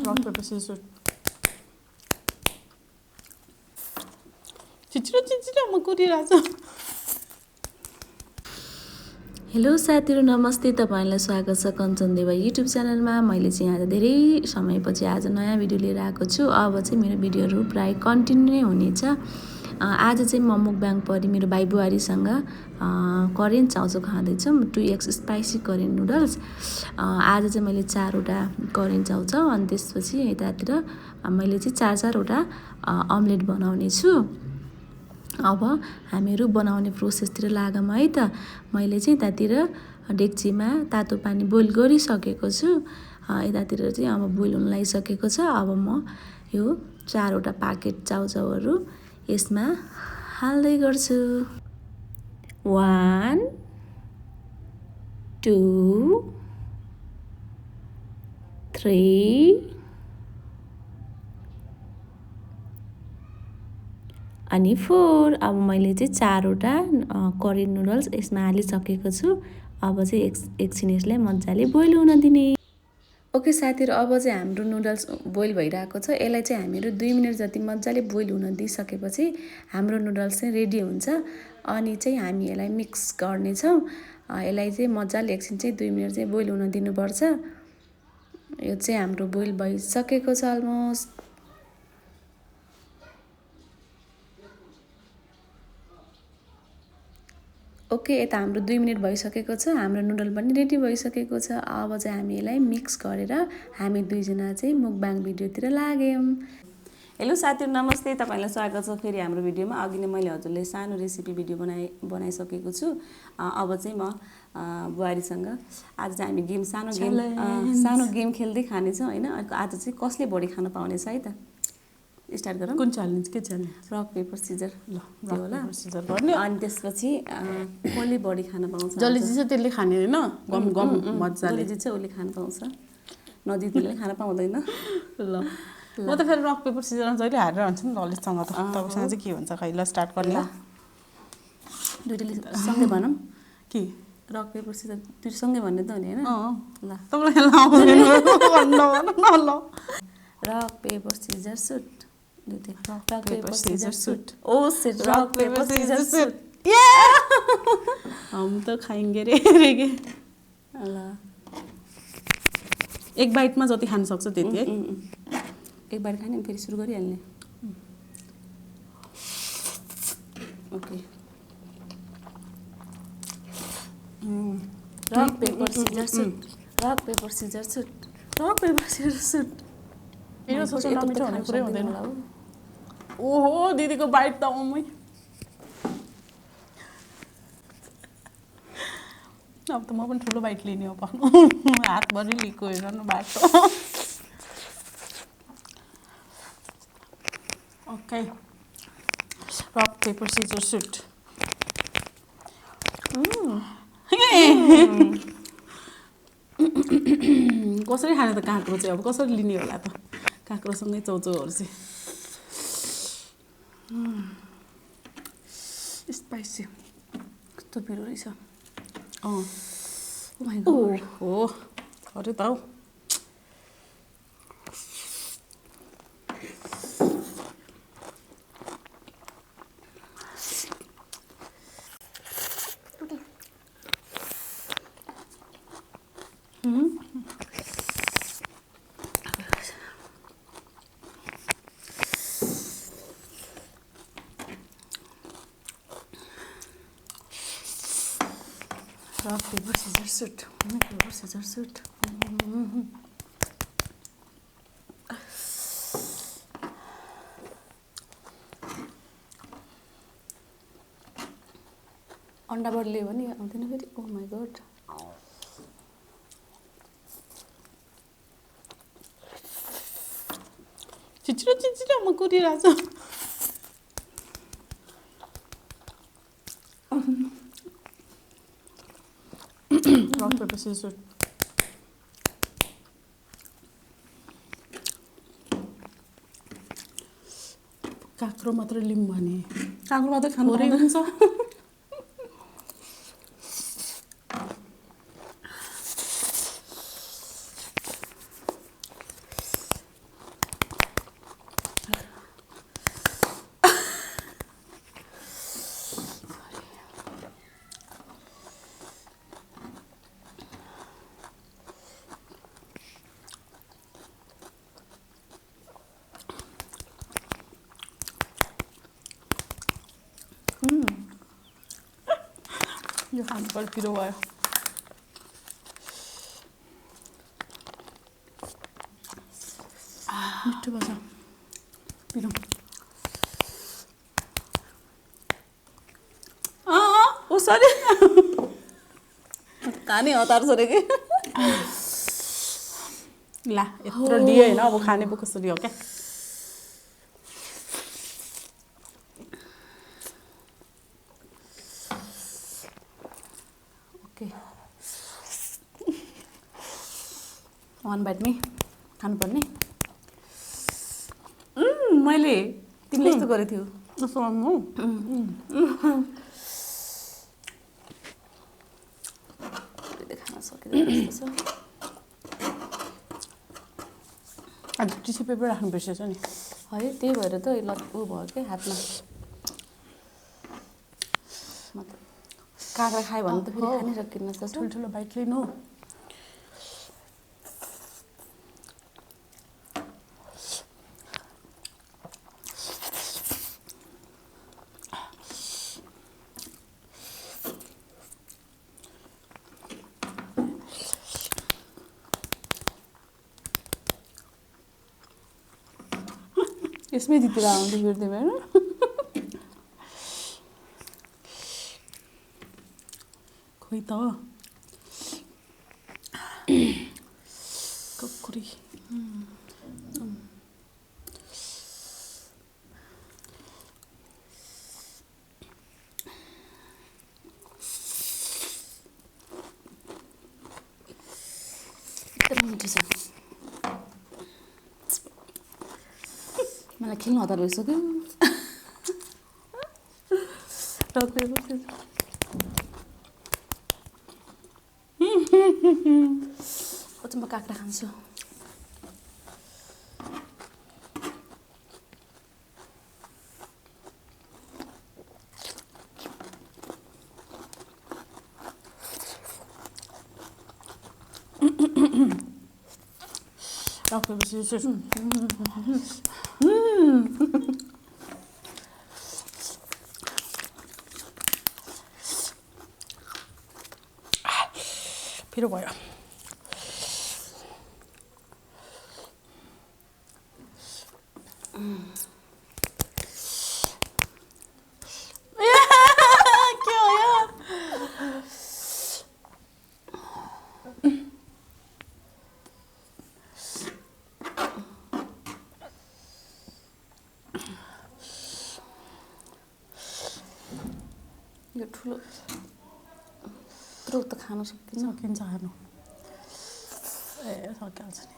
rock paper scissors छिटो म कुरिरहेछु hello साथीहरु नमस्ते तपाईहरुलाई स्वागत छ कञ्चन देवा युट्युब च्यानलमा मैले चाहिँ आज धेरै समयपछि आज नयाँ भिडियो लिएर आएको छु अब चाहिँ मेरो भिडियोहरु प्राय कन्टिन्यू नै हुनेछ आज चाहिँ म मुकबाङ परि मेरो भाइ बुहारीसँग कोरियन चाउचाउ खाँदै छौं 2x स्पाइसी कोरियन नुडल्स आज चाहिँ मैले 4 वटा कोरियन चाउचाउ अनि त्यसपछि यतातिर मैले चाहिँ 4 वटा अमलेट बनाउने छु अब हामीहरु बनाउने प्रोसेसतिर लागौं है त मैले चाहिँ यतातिर डेक्चीमा तातो पानी बोइल गरिसकेको छु यतातिर चाहिँ अब बोइल हुन लागिसकेको छ अब म यो 4 वटा प्याकेट चाउचाउहरु यसमा हाल्दै गर्छु 1 2 3 अनि 4 अब मैले चाहिँ 4 वटा कोरियन नुडल्स यसमा हालिसकेको छु अब चाहिँ एकछिन यसलाई मज्जाले बोइल हुन दिने ओके साथीहरु अब चाहिँ हाम्रो नुडल्स बोइल भइरहेको छ यसलाई चाहिँ हामीहरु 2 मिनेट जति मज्जाले बोइल हुन दिइसकेपछि हाम्रो नुडल्स चाहिँ रेडी हुन्छ अनि चाहिँ हामी यसलाई मिक्स गर्ने छौं यसलाई चाहिँ मज्जाले एकछिन चाहिँ 2 मिनेट चाहिँ बोइल हुन दिनुपर्छ यो चाहिँ हाम्रो बोइल भइसकेको छ अलमोस्ट ओके यता हाम्रो 2 मिनेट भइसकेको छ हाम्रो नुडल पनि रेडी भइसकेको छ अब चाहिँ हामी यसलाई मिक्स गरेर हामी दुई जना चाहिँ मुकबाङ भिडियोतिर लाग्यौं हेलो साथीहरु नमस्ते तपाईलाई स्वागत छ फेरि हाम्रो भिडियोमा अघि नै मैले हजुरले सानो रेसिपी भिडियो बनाइसकेको छु अब चाहिँ म बुहारीसँग आज चाहिँ हामी सानो गेम खेल्दै खाने छौं हैन आज चाहिँ कसले बढी खान पाउने छ है त स्टार्ट गरौँ कुन च्यालेन्ज के च्यालेन्ज रक पेपर सिजर ल त्यो होला सिजर गर्ने अनि त्यसपछि कसले बढी खान पाउँछ जसले जित्छ त्यसले खाने हैन गम गम मज्जाले जसले जित्छ उसले खान पाउँछ नजित्नेले खान पाउँदैन ल म त फेरि रक पेपर सिजरमा जहिले हारेर हुन्छ नि ललितसँग त तपाईसँग चाहिँ के हुन्छ खै ल स्टार्ट गर्ने ल दुईटैले सँगै भनौं के रक पेपर सिजर दुई सँगै भन्ने त हो नि हैन ल तपाईलाई लाउँदैन भन्न ल rock paper scissor shoot rock paper scissor shoot oh shit rock paper scissor shoot हम तो खाएंगे रे के ल एक बाइटमा जति खान सक्छ त्यति है एक बाइट खाने फेरि सुरु गरिहाल्ने okay rock paper scissor shoot rock paper scissor shoot rock paper scissor shoot मेरो सोच नमिठो हुने कुरै हुँदैन ओहो दिदीको बाइट त ओमै अब त म पनि ठुलो बाइट लिने हो पर्नु हातभरि लिएको हेर्नु बाटो okay rock paper scissor shoot कसरी खाने त काँक्रो चाहिँ अब कसरी लिने होला त काँक्रोसँगै चाउचाउहरु चाहिँ स्पाइसी कस्तो पिरो रहेछ ओ माय गॉड हो अरे त rock paper scissor shoot paper scissor shoot अंडा बढ्ले भने आउँदैन फेरि ओ माय गॉड छिटो म कुरिरहेछु रक पेपर सिजर काँक्रो मात्र लिम भने काँक्रो मात्र खानु पाउँदैन यो खानुपर्छ पिरो भयो मिठो भन्छ पिरो ओ सरी खाने हतार सरे कि ला यत्रो लियो होइन अब खाने पो कसरी हो क्या ओके 1 बाइटमै खानुपर्ने मैले तिमीले यस्तो गरेको थियौ यसो गर्नु खान सकिँदैन आज टिस्यु पेपर राख्नु बिर्सेछ नि है त्यही भएर त ऊ भयो क्या हातमा काँक्रा खायो भने त फेरि खानै सकिन्न जस्तो ठुल्ठुलो बाइट लिनु यसमै जितेर आउँदै बिर्दै भयो खोइ त कुकुरी एकदम मिठो छ मलाई खेल्नु हतार भइसक्यो पछि म काँक्रा खान्छु पिरो भयो के हो यो यो ठुलो यत्रो त खान सकिन्छ सकिन्छ खानु ए सकिहाल्छ नि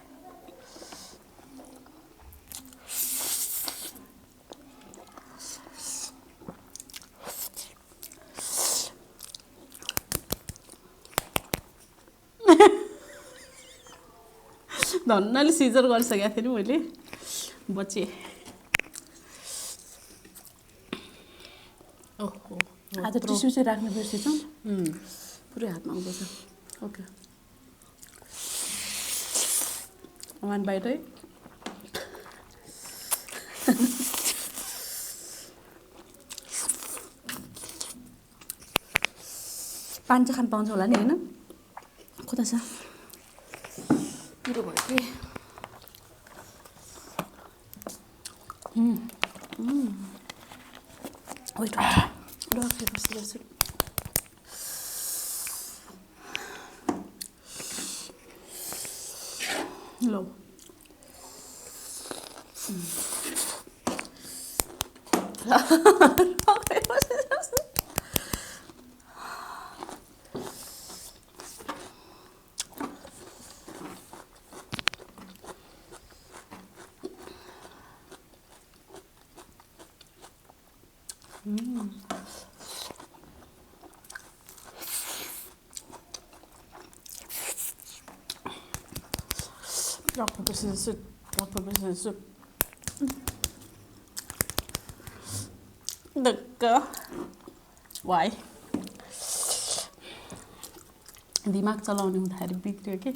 धन्नाले सिजर गरिसकेको थिएँ नि मैले बचेँ ओहो आज टिस्यु चाहिँ राख्नु बिर्सेछौँ पुरै हातमा आउँदैछ ओके 1 बाइट है पानी चाहिँ खान पाउँछ होला नि होइन कता छ पिरो भयो कि weight doctor low rock, paper, scissors, soup. Rock, paper, scissors, soup. Đực Why? दिमाग चलाउने हुँदाखेरि बिग्रियो के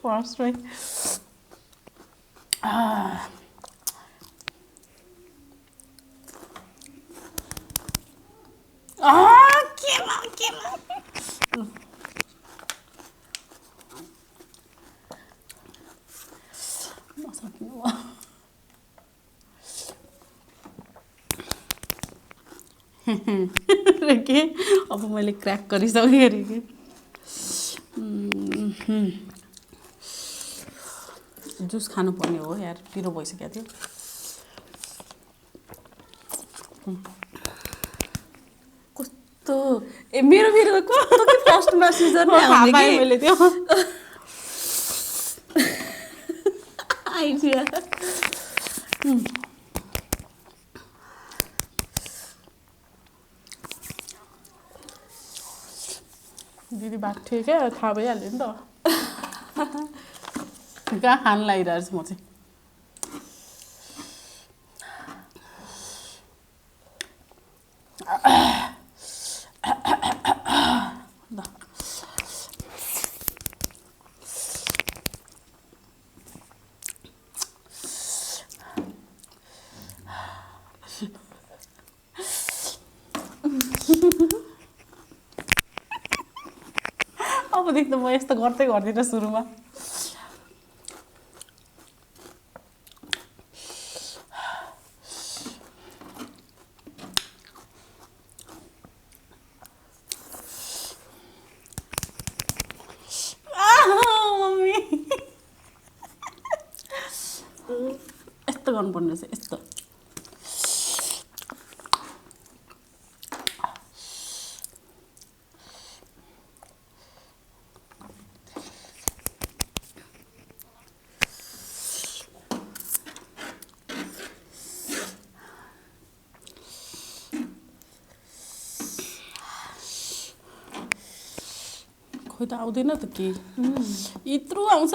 फर्स्ट केमा नसक्नु के अब मैले क्र्याक गरिसकेँ अरे कि जुस खानुपर्ने हो यार, पिरो भइसकेको थियो। कस्तो मेरो कस्तो कि फर्स्टमा सिजर नै आउने कि मैले त्यो आइडिया। दिदी बात थियो क्या, थाहा भइहाल्यो नि त। कहाँ खान लागिरहेको छु म चाहिँ। अबदेखि त म यस्तो गर्दै गर्दिनँ सुरुमा। मम्मी यस्तो गर्नुपर्ने रहेछ, यस्तो। खोइ त आउँदैन त के, यत्रो आउँछ।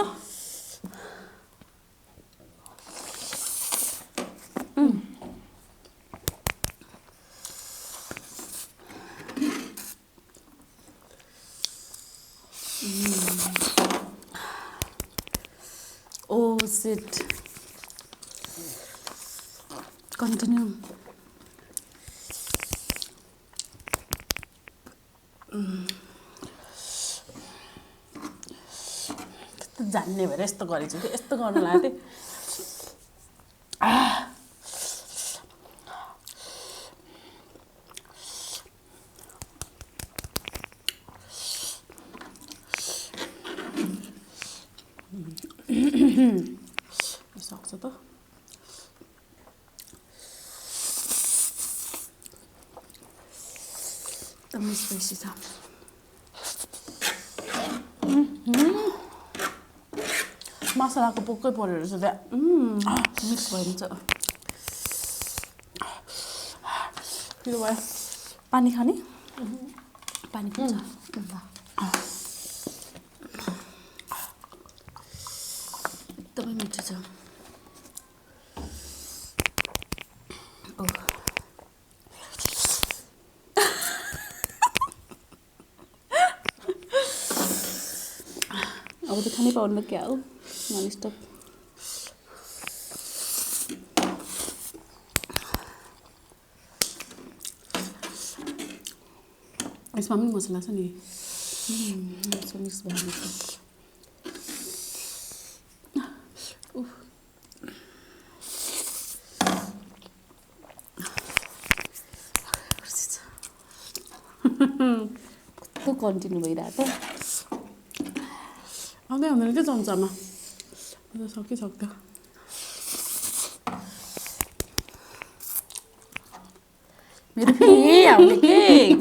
Oh shit. Continue. जान्ने भएर यस्तो गरेछु कि, यस्तो गर्नु लाग्यो थिएँ। सक्छ त। एकदम स्पाइसी छ। मसलाको पोकै पऱ्यो रहेछ त्यहाँ। मिक्स भइन्छ। त्यो भयो। पानी खाने? पानी पिन्छ। एकदमै मिठो छ। अब त खानै पाउनु क्या हो, नन स्टप। यसमा पनि मसला छ नि। मिक्स भएको छ। कस्तो कन्टिन्यू भइरहेको त। आउँदै आउँदैन क्या चम्चामा, सकिसक्यो। मेरो फेरि यही आउने के,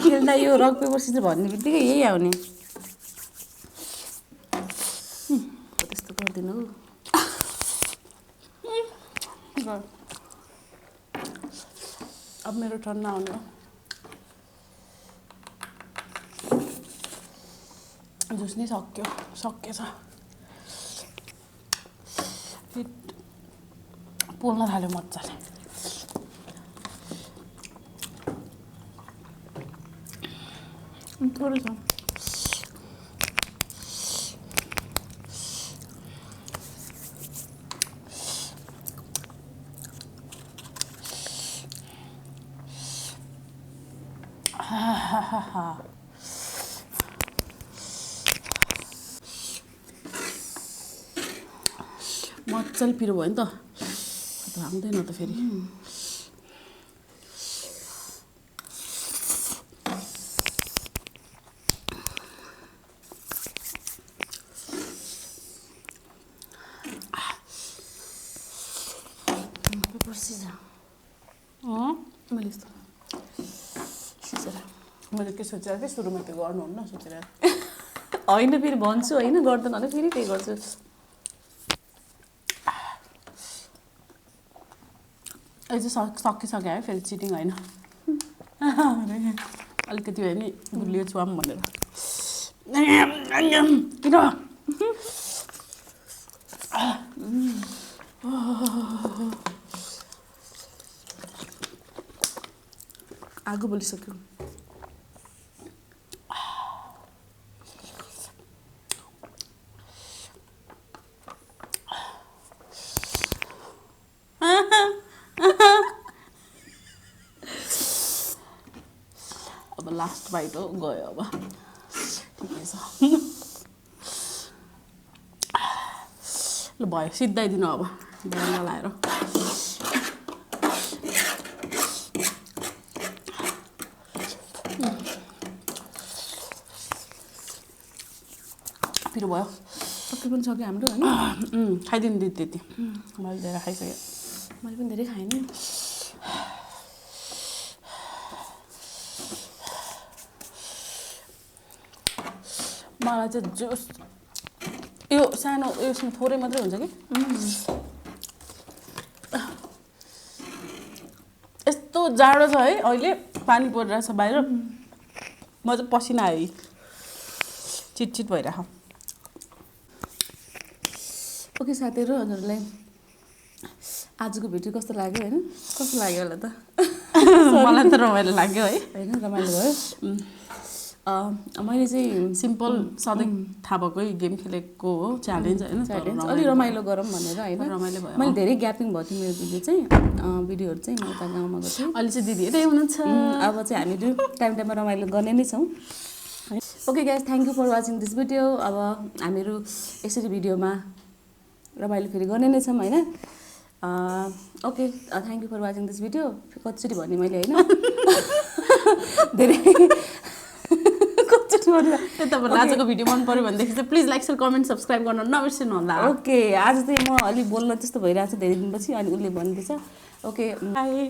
खेल्दा यो रक पेपर सिजर भन्ने बित्तिकै यही आउने। त्यस्तो गर्दिनँ हौ। अब मेरो टर्न आउने हो। जुस नै सकिएछ। पोल्न थाल्यो मजाले। थोरै छ। मजाले पिरो भयो नि त आउँदैन त फेरि मैले यस्तो मैले के सोचेर कि सुरुमा त्यो गर्नुहुन्न सोचेर होइन फेरि भन्छु होइन गर्दैन भने फेरि त्यही गर्छु यो चाहिँ सकिसक्यो है फेरि चिटिङ होइन अलिकति भयो नि गुलियो छुवाम भनेर किन आगो बलिसक्यो अब लास्ट बाइट हो गयो अब ठिकै छ ल भयो सिद्धाइदिनु अब ढ्याङ्ग लाएर पिरो भयो सबै पनि सक्यो हाम्रो होइन खाइदिनु दिदी त्यति मैले धेरै खाइसकेँ मैले पनि धेरै खाएँ नि मलाई चाहिँ जुस यो सानो यसमा थोरै मात्रै हुन्छ कि यस्तो जाडो छ है अहिले पानी परिरहेछ बाहिर म चाहिँ पसिना आयो चिटचिट भइरहेको ओके साथीहरू हजुरलाई आजको भिडियो कस्तो लाग्यो होइन कस्तो लाग्यो होला त मलाई त रमाइलो लाग्यो है होइन रमाइलो भयो मैले चाहिँ सिम्पल सधैँ थाहा भएकै गेम खेलेको हो च्यालेन्ज होइन अलिक रमाइलो गरौँ भनेर होइन रमाइलो भयो मैले धेरै ग्यापिङ भएको थियो मेरो भिडियोहरू चाहिँ म उता गाउँमा गएको थिएँ अहिले चाहिँ दिदी यतै हुनुहुन्छ अब चाहिँ हामीहरू टाइममा रमाइलो गर्ने नै छौँ okay guys thank you for watching this video अब हामीहरू यसरी भिडियोमा रमाइलो फेरि गर्ने नै छौँ होइन okay thank you for watching this video कतिचोटि भने मैले होइन धेरै तपाईँलाई आजको भिडियो मन पऱ्यो भनेदेखि चाहिँ please like share comment subscribe गर्न नबिर्सिनु होला ओके आज चाहिँ म अलिक बोल्न त्यस्तो भइरहेको छ धेरै दिनपछि अनि उसले भन्दैछ ओके बाई